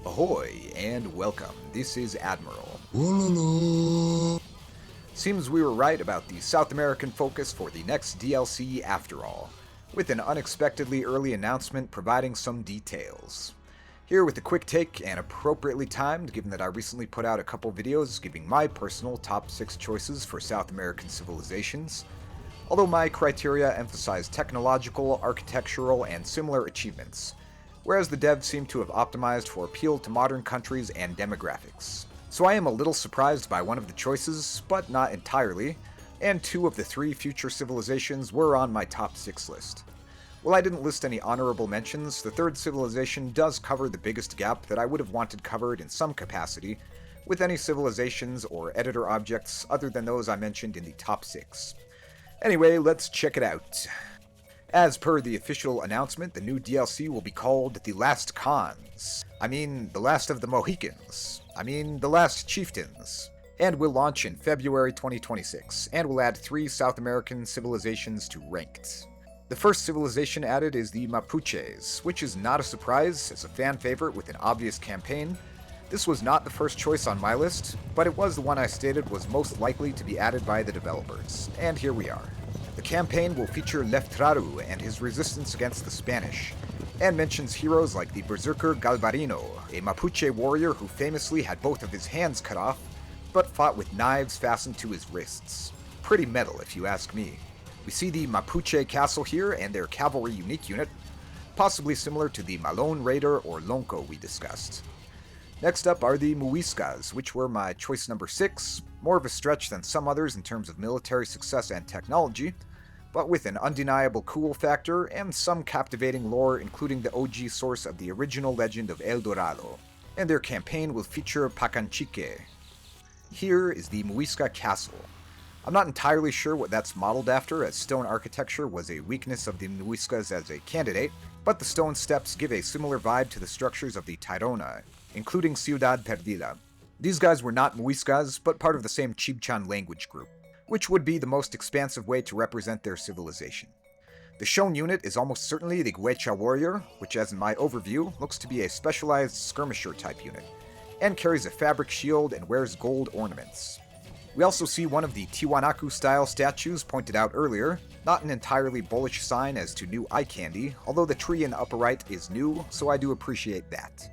Ahoy, and welcome. This is Admiral. Wololo. Seems we were right about the South American focus for the next DLC after all, with an unexpectedly early announcement providing some details. Here with a quick take and appropriately timed, given that I recently put out a couple videos giving my personal top 6 choices for South American civilizations, although my criteria emphasize technological, architectural, and similar achievements, whereas the devs seem to have optimized for appeal to modern countries and demographics. So I am a little surprised by one of the choices, but not entirely, and 2 of the 3 future civilizations were on my top 6 list. While I didn't list any honorable mentions, the 3rd civilization does cover the biggest gap that I would have wanted covered in some capacity, with any civilizations or editor objects other than those I mentioned in the top 6. Anyway, let's check it out. As per the official announcement, the new DLC will be called The Last Khans. The Last of the Mohicans. The Last Chieftains. And will launch in February 2026, and will add 3 South American civilizations to Ranked. The first civilization added is the Mapuches, which is not a surprise as a fan favorite with an obvious campaign. This was not the first choice on my list, but it was the one I stated was most likely to be added by the developers, and here we are. The campaign will feature Leftraru and his resistance against the Spanish, and mentions heroes like the Berserker Galvarino, a Mapuche warrior who famously had both of his hands cut off, but fought with knives fastened to his wrists. Pretty metal if you ask me. We see the Mapuche castle here and their cavalry unique unit, possibly similar to the Malone Raider or Lonco we discussed. Next up are the Muiscas, which were my choice number 6, more of a stretch than some others in terms of military success and technology, but with an undeniable cool factor and some captivating lore including the OG source of the original legend of El Dorado, and their campaign will feature Pacanchique. Here is the Muisca Castle. I'm not entirely sure what that's modeled after, as stone architecture was a weakness of the Muiscas as a candidate, but the stone steps give a similar vibe to the structures of the Tairona, including Ciudad Perdida. These guys were not Muiscas, but part of the same Chibchan language group, which would be the most expansive way to represent their civilization. The shown unit is almost certainly the Guecha warrior, which as in my overview, looks to be a specialized skirmisher type unit, and carries a fabric shield and wears gold ornaments. We also see one of the Tiwanaku-style statues pointed out earlier, not an entirely bullish sign as to new eye candy, although the tree in the upper right is new, so I do appreciate that.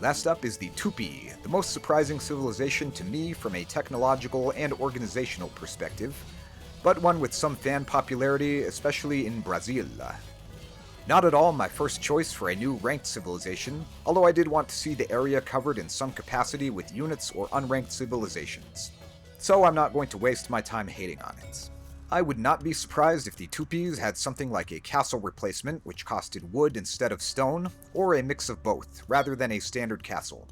Last up is the Tupi, the most surprising civilization to me from a technological and organizational perspective, but one with some fan popularity, especially in Brazil. Not at all my first choice for a new ranked civilization, although I did want to see the area covered in some capacity with units or unranked civilizations. So I'm not going to waste my time hating on it. I would not be surprised if the Tupis had something like a castle replacement which costed wood instead of stone, or a mix of both, rather than a standard castle.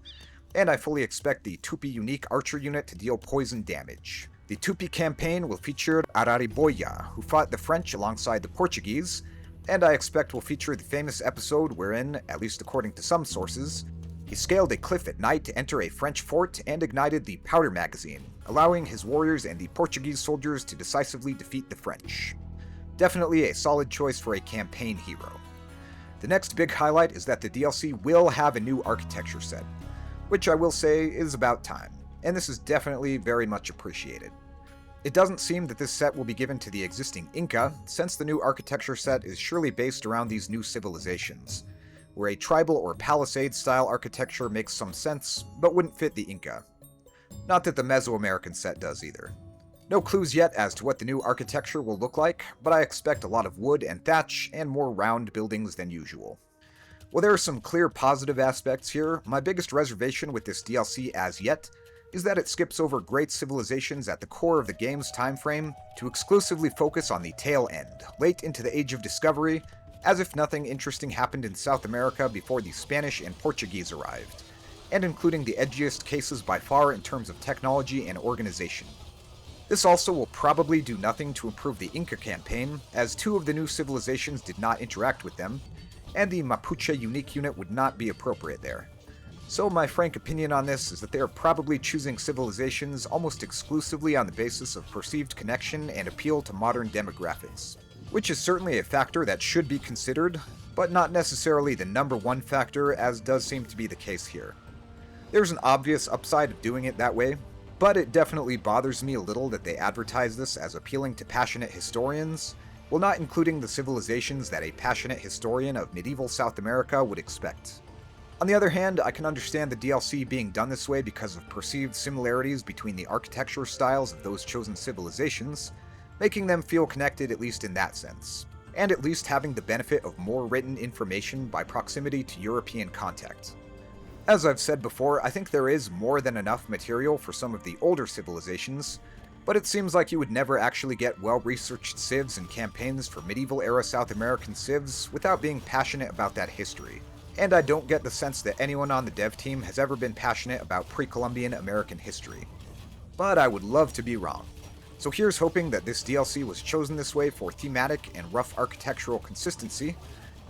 And I fully expect the Tupi unique archer unit to deal poison damage. The Tupi campaign will feature Arariboya, who fought the French alongside the Portuguese, and I expect will feature the famous episode wherein, at least according to some sources, he scaled a cliff at night to enter a French fort and ignited the powder magazine, allowing his warriors and the Portuguese soldiers to decisively defeat the French. Definitely a solid choice for a campaign hero. The next big highlight is that the DLC will have a new architecture set, which I will say is about time, and this is definitely very much appreciated. It doesn't seem that this set will be given to the existing Inca, since the new architecture set is surely based around these new civilizations, where a tribal or palisade-style architecture makes some sense, but wouldn't fit the Inca. Not that the Mesoamerican set does either. No clues yet as to what the new architecture will look like, but I expect a lot of wood and thatch and more round buildings than usual. While there are some clear positive aspects here, my biggest reservation with this DLC as yet is that it skips over great civilizations at the core of the game's time frame to exclusively focus on the tail end, late into the Age of Discovery, as if nothing interesting happened in South America before the Spanish and Portuguese arrived, and including the edgiest cases by far in terms of technology and organization. This also will probably do nothing to improve the Inca campaign, as 2 of the new civilizations did not interact with them, and the Mapuche unique unit would not be appropriate there. So my frank opinion on this is that they are probably choosing civilizations almost exclusively on the basis of perceived connection and appeal to modern demographics, which is certainly a factor that should be considered, but not necessarily the number one factor, as does seem to be the case here. There's an obvious upside of doing it that way, but it definitely bothers me a little that they advertise this as appealing to passionate historians, while not including the civilizations that a passionate historian of medieval South America would expect. On the other hand, I can understand the DLC being done this way because of perceived similarities between the architecture styles of those chosen civilizations, making them feel connected at least in that sense, and at least having the benefit of more written information by proximity to European contact. As I've said before, I think there is more than enough material for some of the older civilizations, but it seems like you would never actually get well-researched civs and campaigns for medieval-era South American civs without being passionate about that history, and I don't get the sense that anyone on the dev team has ever been passionate about pre-Columbian American history. But I would love to be wrong. So here's hoping that this DLC was chosen this way for thematic and rough architectural consistency,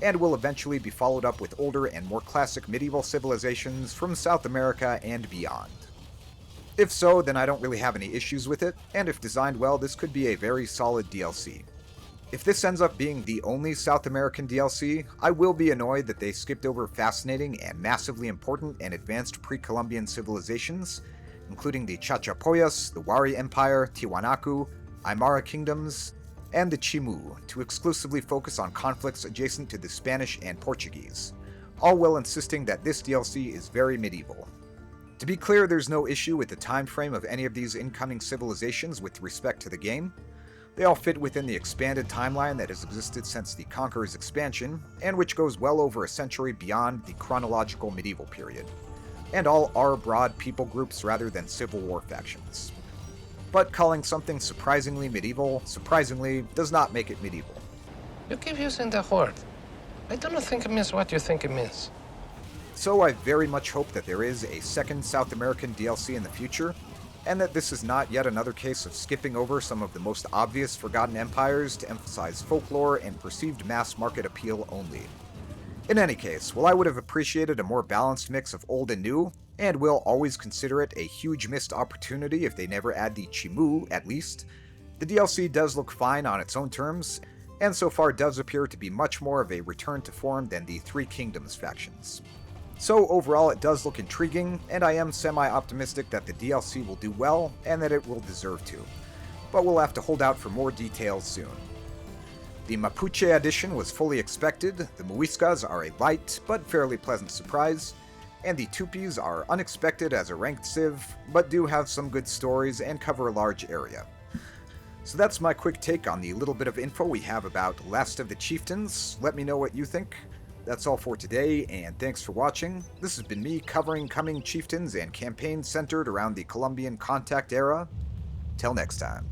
and will eventually be followed up with older and more classic medieval civilizations from South America and beyond. If so, then I don't really have any issues with it, and if designed well, this could be a very solid DLC. If this ends up being the only South American DLC, I will be annoyed that they skipped over fascinating and massively important and advanced pre-Columbian civilizations, including the Chachapoyas, the Wari Empire, Tiwanaku, Aymara Kingdoms, and the Chimu, to exclusively focus on conflicts adjacent to the Spanish and Portuguese, all while insisting that this DLC is very medieval. To be clear, there's no issue with the time frame of any of these incoming civilizations with respect to the game. They all fit within the expanded timeline that has existed since the Conqueror's expansion, and which goes well over a century beyond the chronological medieval period, and all are broad people groups rather than civil war factions. But calling something surprisingly medieval, surprisingly, does not make it medieval. You keep using that word. I don't think it means what you think it means. So I very much hope that there is a second South American DLC in the future, and that this is not yet another case of skipping over some of the most obvious forgotten empires to emphasize folklore and perceived mass market appeal only. In any case, while I would have appreciated a more balanced mix of old and new, and will always consider it a huge missed opportunity if they never add the Chimu, at least, the DLC does look fine on its own terms, and so far does appear to be much more of a return to form than the Three Kingdoms factions. So overall it does look intriguing, and I am semi-optimistic that the DLC will do well, and that it will deserve to. But we'll have to hold out for more details soon. The Mapuche edition was fully expected, the Muiscas are a light but fairly pleasant surprise, and the Tupis are unexpected as a ranked civ, but do have some good stories and cover a large area. So that's my quick take on the little bit of info we have about Last of the Chieftains. Let me know what you think. That's all for today, and thanks for watching. This has been me covering coming chieftains and campaigns centered around the Columbian contact era. Till next time.